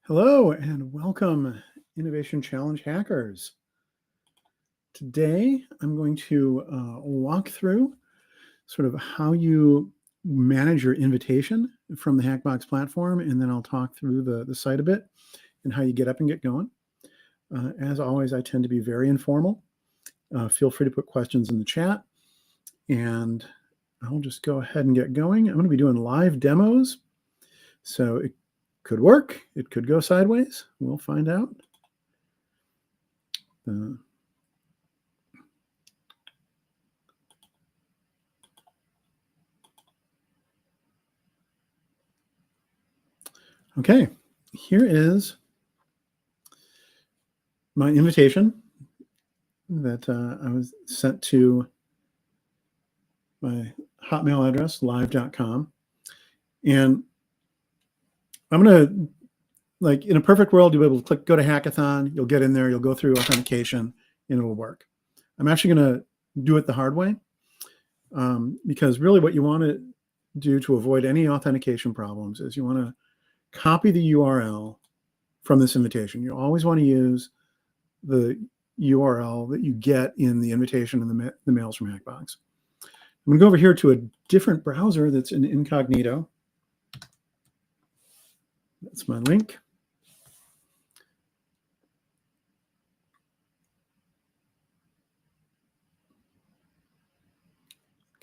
Hello and welcome, Innovation Challenge hackers. Today, I'm going to walk through sort of how you manage your invitation from the Hackbox platform, and then I'll talk through the site a bit and how you get up and get going. As always, I tend to be very informal. Feel free to put questions in the chat, and I'll just go ahead and get going. I'm going to be doing live demos, so it could work. It could go sideways. We'll find out. Okay, here is my invitation that I was sent to my Hotmail address, live.com. And I'm going to, like in a perfect world, you'll be able to click, go to hackathon, you'll get in there, you'll go through authentication, and it'll work. I'm actually going to do it the hard way because really what you want to do to avoid any authentication problems is you want to copy the URL from this invitation. You always want to use the URL that you get in the invitation and the mails from Hackbox. I'm going to go over here to a different browser that's in incognito. That's my link.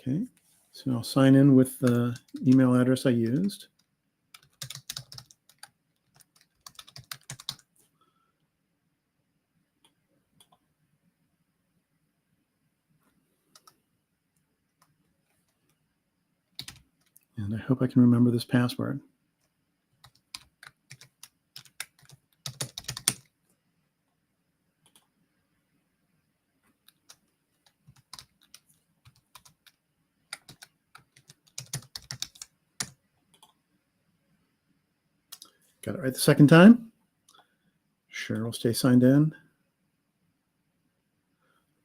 Okay, so I'll sign in with the email address I used. And I hope I can remember this password. Got it right the second time. Sure, we'll stay signed in.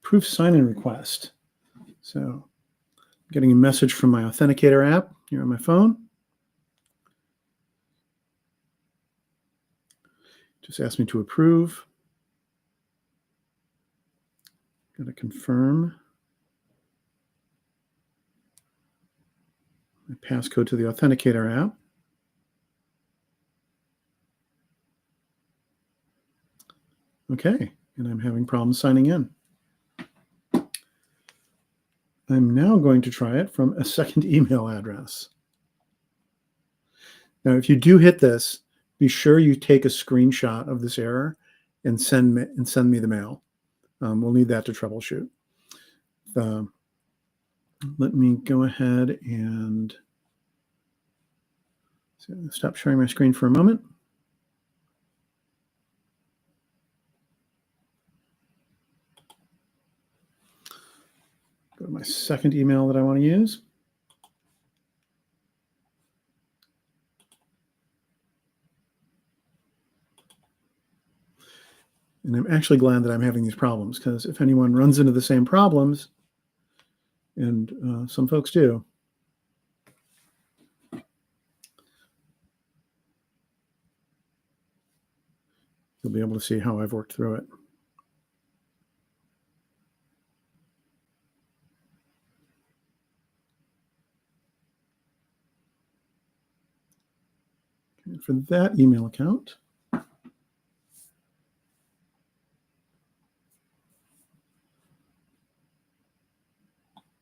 Proof sign-in request. So I'm getting a message from my Authenticator app here on my phone. Just asked me to approve. Got to confirm my passcode to the Authenticator app. Okay, and I'm having problems signing in. I'm now going to try it from a second email address. Now, if you do hit this, be sure you take a screenshot of this error and send me the mail. We'll need that to troubleshoot. Let me go ahead and stop sharing my screen for a moment. Go to my second email that I want to use. And I'm actually glad that I'm having these problems, because if anyone runs into the same problems, and some folks do, you'll be able to see how I've worked through it. And for that email account, let's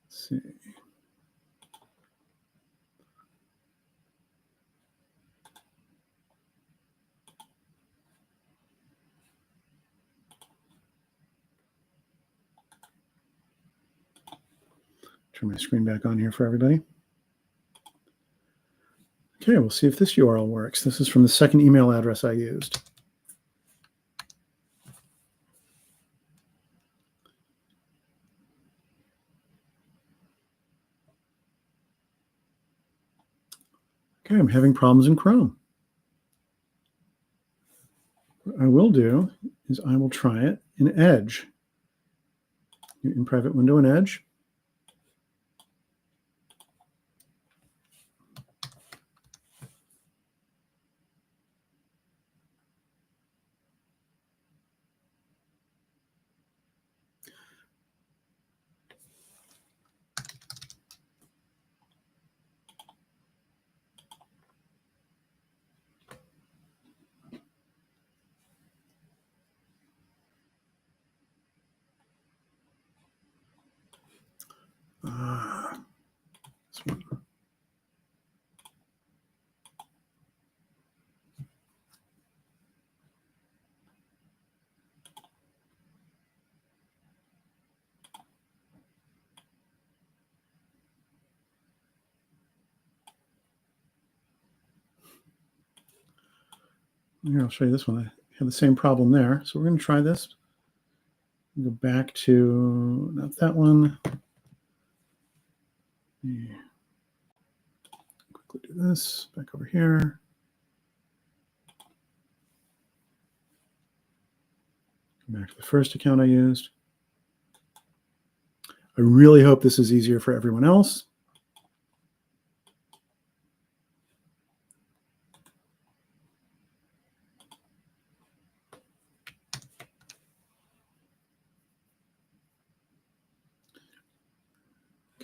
see. Turn my screen back on here for everybody. Okay, we'll see if this URL works. This is from the second email address I used. Okay, I'm having problems in Chrome. What I will do is I will try it in Edge. In private window in Edge. This one. Here, I'll show you this one. I have the same problem there. So we're going to try this. Go back to, not that one. Quickly do this. Back over here. Go back to the first account I used. I really hope this is easier for everyone else.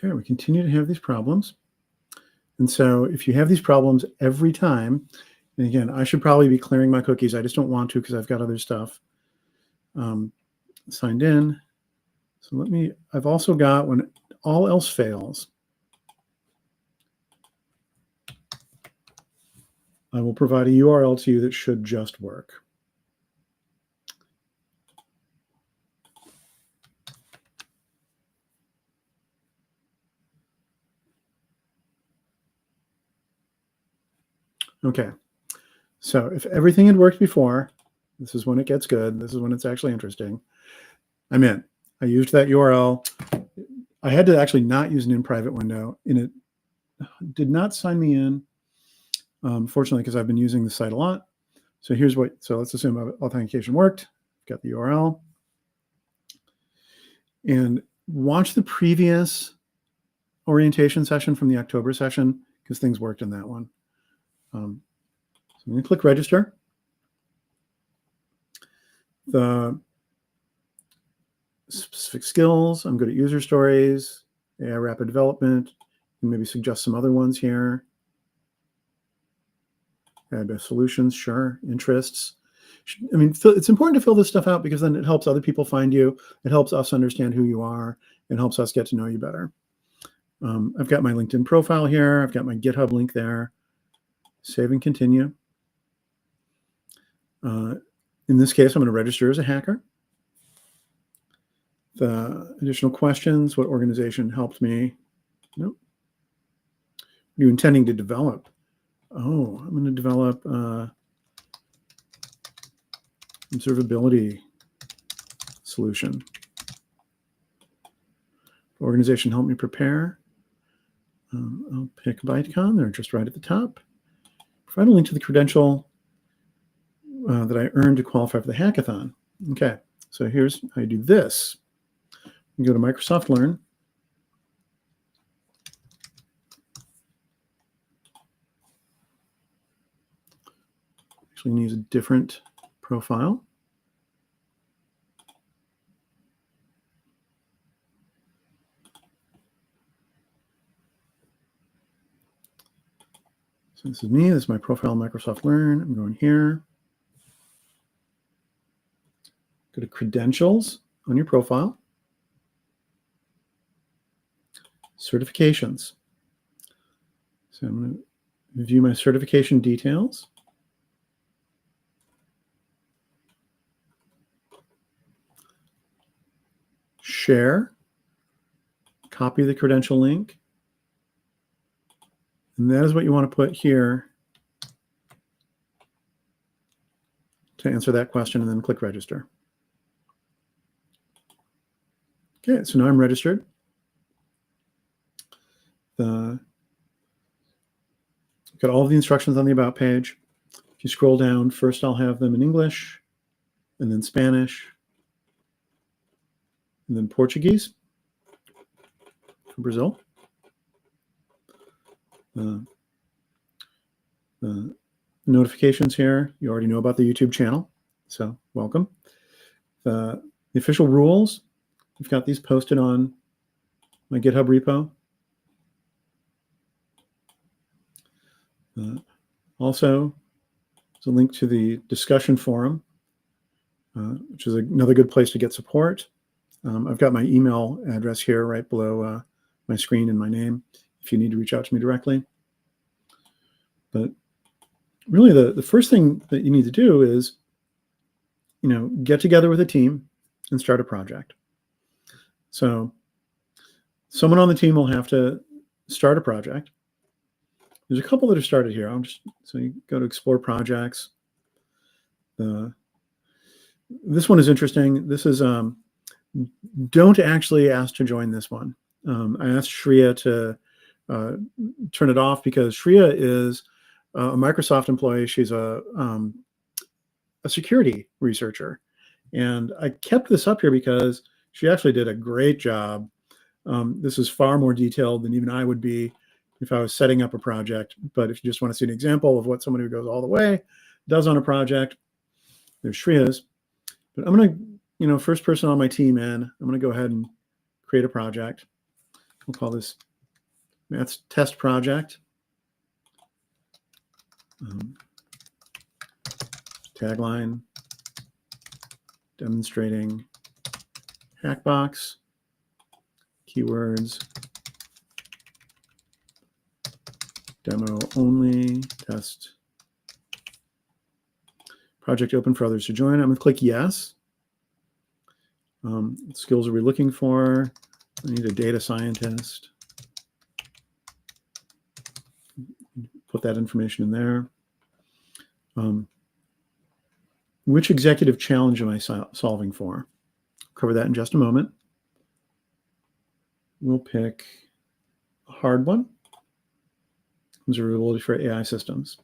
Okay, we continue to have these problems. And so if you have these problems every time, and again, I should probably be clearing my cookies. I just don't want to because I've got other stuff signed in. So I've also got when all else fails, I will provide a URL to you that should just work. Okay, so if everything had worked before, this is when it gets good. This is when it's actually interesting. I'm in. I used that URL. I had to actually not use an in private window, and it did not sign me in, fortunately, because I've been using the site a lot. So let's assume authentication worked. Got the URL. And watch the previous orientation session from the October session because things worked in that one. So I'm going to click register. The specific skills, I'm good at user stories, AI rapid development, and maybe suggest some other ones here. Add solutions, sure. Interests. I mean, it's important to fill this stuff out because then it helps other people find you. It helps us understand who you are. It helps us get to know you better. I've got my LinkedIn profile here. I've got my GitHub link there. Save and continue. In this case, I'm going to register as a hacker. The additional questions, what organization helped me? Nope. What are you intending to develop? Oh, I'm going to develop observability solution. Organization helped me prepare. I'll pick ByteCon. They're just right at the top. Provide a link to the credential that I earned to qualify for the hackathon. Okay, so here's how you do this. You go to Microsoft Learn. Actually, I'm going to use a different profile. So this is me. This is my profile on Microsoft Learn. I'm going here. Go to credentials on your profile. Certifications. So I'm going to view my certification details. Share. Copy the credential link. And that is what you want to put here to answer that question, and then click register. Okay, so now I'm registered. got all of the instructions on the About page. If you scroll down, first I'll have them in English, and then Spanish, and then Portuguese for Brazil. The notifications here, you already know about the YouTube channel, so welcome. The official rules, we've got these posted on my GitHub repo. Also, there's a link to the discussion forum, which is another good place to get support. I've got my email address here right below my screen and my name if you need to reach out to me directly. But really the first thing that you need to do is, get together with a team and start a project. So someone on the team will have to start a project. There's a couple that are started here. So you go to Explore Projects. This one is interesting. This is, don't actually ask to join this one. I asked Shreya to turn it off because Shreya is a Microsoft employee. She's a security researcher. And I kept this up here because she actually did a great job. This is far more detailed than even I would be if I was setting up a project. But if you just want to see an example of what someone who goes all the way does on a project, there's Shreya's. But I'm going to, first person on my team in, I'm going to go ahead and create a project. We'll call this Maths Test Project. Tagline, demonstrating Hackbox, keywords, demo only, test. Project open for others to join. I'm going to click yes. What skills are we looking for? I need a data scientist. Put that information in there. Which executive challenge am I solving for? Cover that in just a moment. We'll pick a hard one. Observability for AI systems.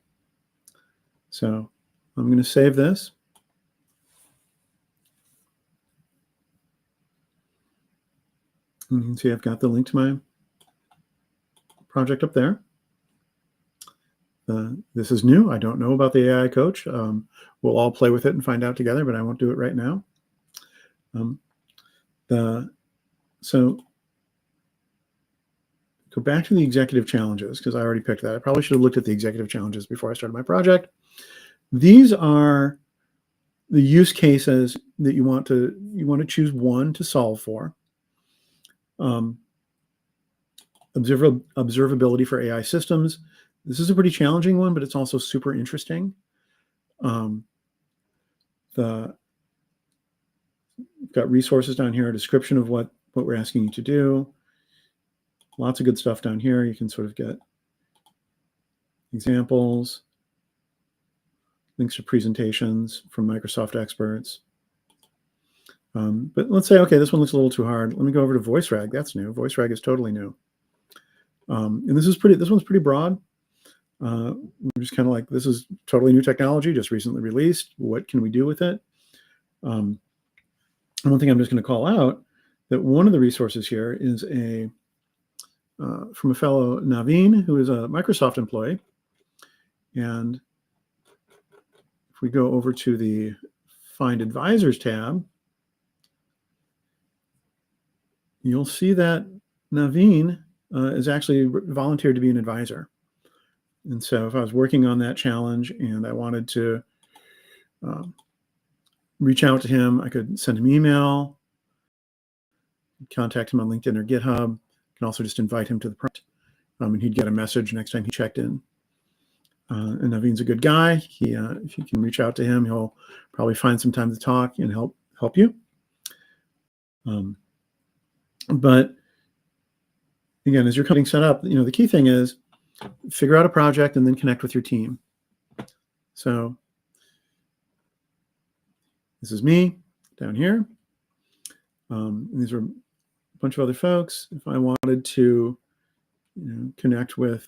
So I'm going to save this. And you can see I've got the link to my project up there. This is new. I don't know about the AI coach. We'll all play with it and find out together, but I won't do it right now. So go back to the executive challenges because I already picked that. I probably should have looked at the executive challenges before I started my project. These are the use cases that you want to choose one to solve for. Observability for AI systems. This is a pretty challenging one, but it's also super interesting. We've got resources down here, a description of what we're asking you to do. Lots of good stuff down here. You can sort of get examples, links to presentations from Microsoft experts. But let's say, okay, this one looks a little too hard. Let me go over to VoiceRag. That's new. VoiceRag is totally new. And this one's pretty broad. We're just kind of like, this is totally new technology, just recently released. What can we do with it? One thing I'm just going to call out, that one of the resources here is from a fellow Naveen, who is a Microsoft employee. And if we go over to the Find Advisors tab, you'll see that Naveen is actually volunteered to be an advisor. And so if I was working on that challenge and I wanted to reach out to him, I could send him email, contact him on LinkedIn or GitHub. I can also just invite him to the project, and he'd get a message next time he checked in. And Naveen's a good guy. If you can reach out to him, he'll probably find some time to talk and help you. But again, as you're getting set up, the key thing is figure out a project and then connect with your team. So this is me down here. And these are a bunch of other folks. If I wanted to connect with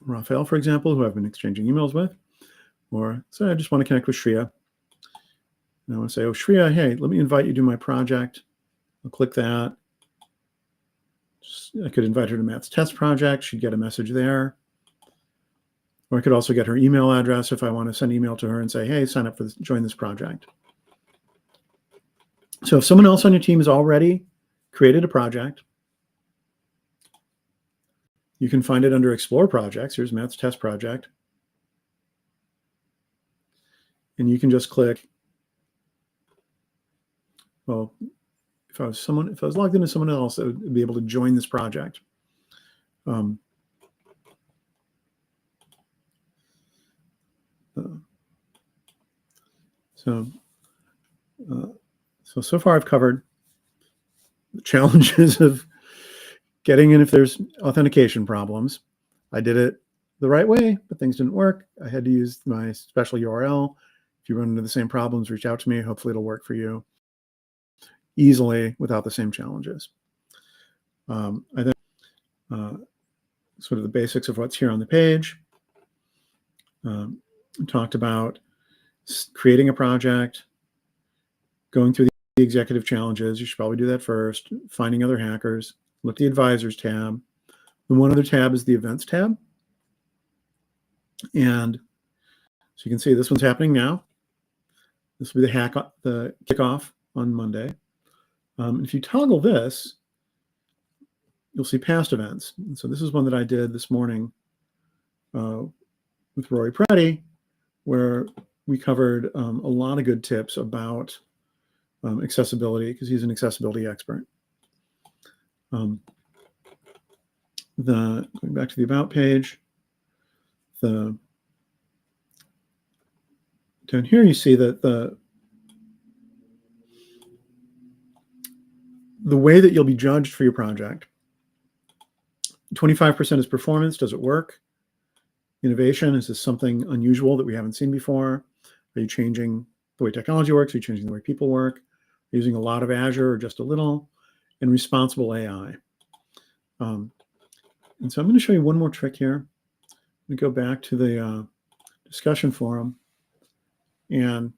Raphael, for example, who I've been exchanging emails with. Or say I just want to connect with Shreya. And I want to say, oh, Shreya, hey, let me invite you to my project. I'll click that. I could invite her to Matt's test project. She'd get a message there. Or I could also get her email address if I want to send an email to her and say, hey, sign up for this, join this project. So if someone else on your team has already created a project, you can find it under Explore Projects. Here's Matt's test project. And you can just click, well, if I was logged into someone else, that would be able to join this project. So far I've covered the challenges of getting in if there's authentication problems. I did it the right way, but things didn't work. I had to use my special URL. If you run into the same problems, reach out to me. Hopefully it'll work for you easily without the same challenges. I think sort of the basics of what's here on the page. Talked about creating a project, going through the executive challenges. You should probably do that first. Finding other hackers. Look at the advisors tab. And one other tab is the events tab. And so you can see this one's happening now. This will be the kickoff on Monday. If you toggle this, you'll see past events. And so this is one that I did this morning with Rory Preddy, where we covered a lot of good tips about accessibility, because he's an accessibility expert. Going back to the About page, down here you see that the way that you'll be judged for your project, 25% is performance. Does it work? Innovation, is this something unusual that we haven't seen before? Are you changing the way technology works? Are you changing the way people work? Are you using a lot of Azure or just a little? And responsible AI. And so I'm going to show you one more trick here. We go back to the discussion forum, and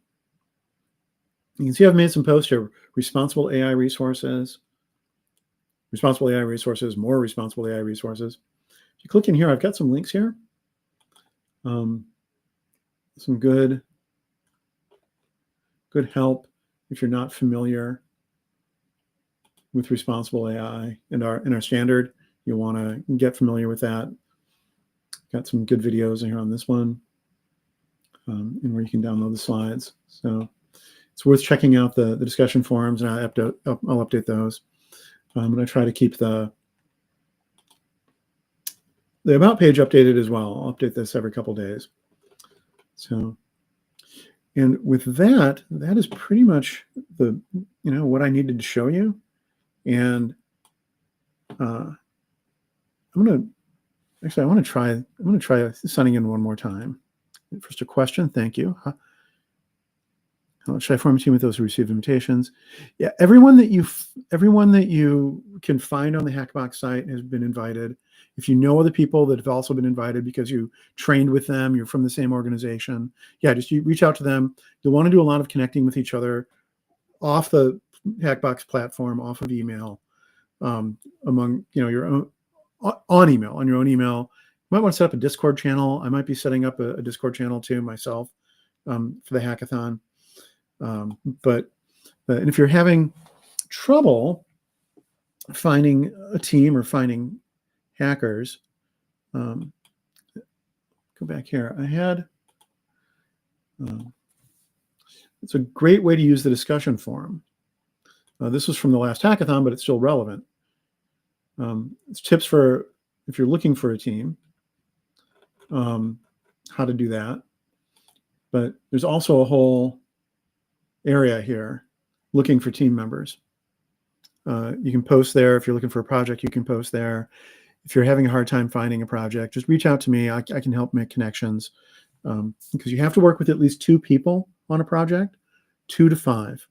you can see I've made some posts here. Responsible AI resources, more responsible AI resources. If you click in here, I've got some links here. Some good help if you're not familiar with responsible AI and our standard. You want to get familiar with that. Got some good videos in here on this one, and where you can download the slides. So it's worth checking out the discussion forums, and I'll update those. And I try to keep the About page updated as well. I'll update this every couple days. So, and with that is pretty much what I needed to show you. And I'm going to try signing in one more time. First, a question. Thank you. How should I form a team with those who received invitations? Yeah, everyone that you can find on the Hackbox site has been invited. If you know other people that have also been invited because you trained with them, you're from the same organization, yeah, just you reach out to them. You'll want to do a lot of connecting with each other off the Hackbox platform, off of email, among your own on email, on your own email. You might want to set up a Discord channel. I might be setting up a Discord channel too myself for the hackathon. But if you're having trouble finding a team or finding hackers, go back here. I had it's a great way to use the discussion forum. This was from the last hackathon, but it's still relevant. It's tips for if you're looking for a team, how to do that. But there's also a whole area here looking for team members. You can post there. If you're looking for a project, you can post there. If you're having a hard time finding a project, just reach out to me. I can help make connections, because you have to work with at least 2 people on a project, 2 to 5.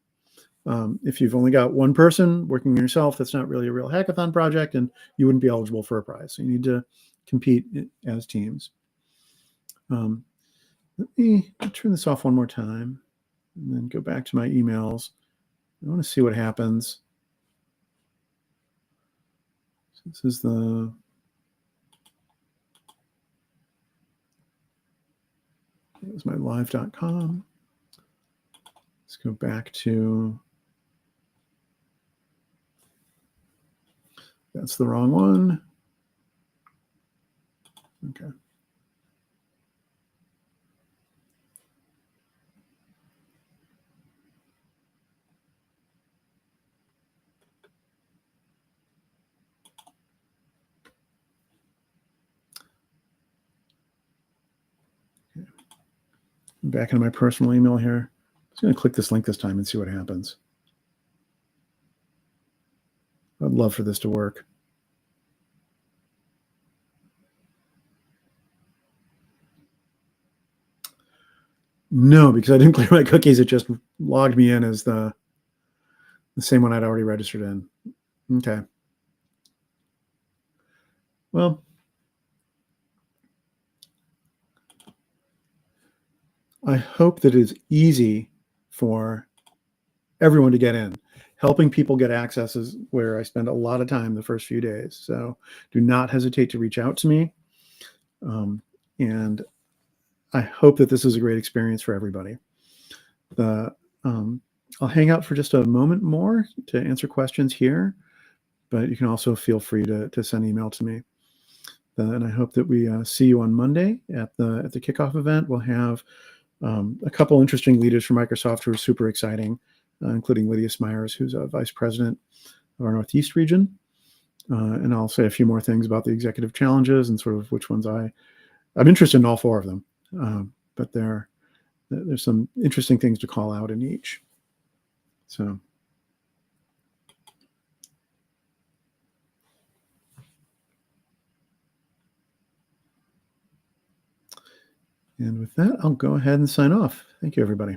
If you've only got one person working on yourself, that's not really a real hackathon project, and you wouldn't be eligible for a prize. So you need to compete as teams. Let me turn this off one more time and then go back to my emails. I want to see what happens. So this is here's my live.com. Let's go back to, that's the wrong one. Okay. Back into my personal email here. I'm just going to click this link this time and see what happens. I'd love for this to work. No, because I didn't clear my cookies. It just logged me in as the same one I'd already registered in. Okay. Well, I hope that it's easy for everyone to get in. Helping people get access is where I spend a lot of time the first few days. So do not hesitate to reach out to me. And I hope that this is a great experience for everybody. I'll hang out for just a moment more to answer questions here, but you can also feel free to send email to me. And I hope that we see you on Monday at the kickoff event. We'll have a couple interesting leaders from Microsoft who are super exciting, including Lydia Smyers, who's a vice president of our Northeast region. And I'll say a few more things about the executive challenges and sort of which ones I'm interested in all four of them. But there's some interesting things to call out in each. So. And with that, I'll go ahead and sign off. Thank you, everybody.